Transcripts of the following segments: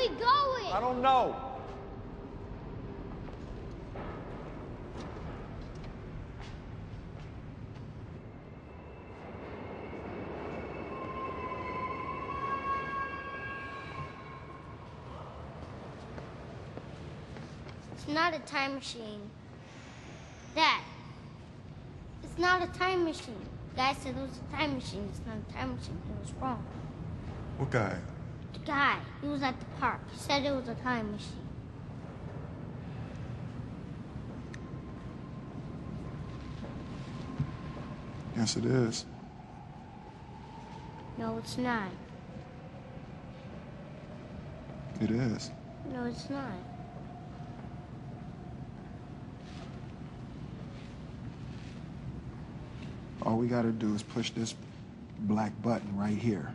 we going? I don't know. It's not a time machine. Dad, it's not a time machine. The guy said it was a time machine. It's not a time machine. He was wrong. What guy? The guy. He was at the park. He said it was a time machine. Yes, it is. No, it's not. It is. No, it's not. All we gotta do is push this black button right here.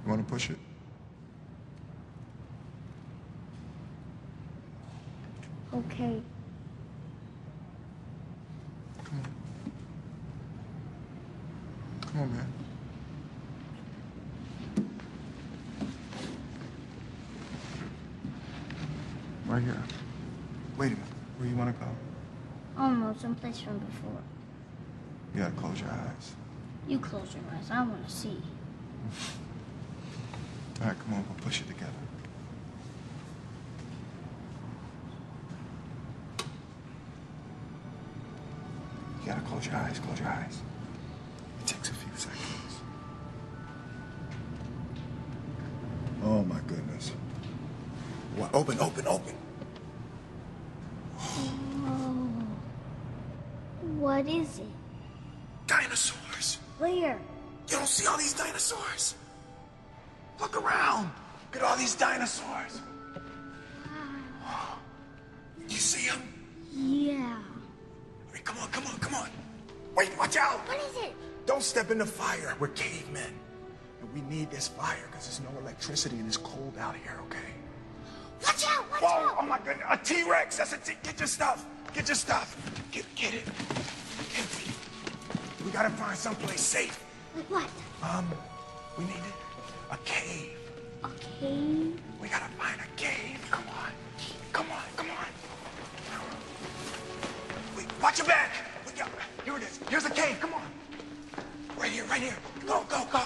You wanna push it? Okay. Come on. Come on, man. Right here. Wait a minute. Where you wanna go? Oh no, someplace from before. You gotta close your eyes. You close your eyes. I want to see. All right, come on, we'll push it together. You gotta close your eyes, close your eyes. It takes a few seconds. Oh my goodness. What? Open, open, open. What is it? Dinosaurs. Where? You don't see all these dinosaurs? Look around. Look at all these dinosaurs. You see them? Yeah. I mean, come on, come on, come on. Wait, watch out. What is it? Don't step in the fire. We're cavemen. And we need this fire because there's no electricity and it's cold out here, okay? Watch out! Watch Whoa, out! oh my goodness. A T-Rex. That's a T. Get your stuff. Get your stuff. Get it. Get it. We gotta find someplace safe. Like what? We need a cave. A cave? We gotta find a cave. Come on. Come on, come on. Wait, watch your back. Here it is. Here's a cave. Come on. Right here, right here. Go, go, go.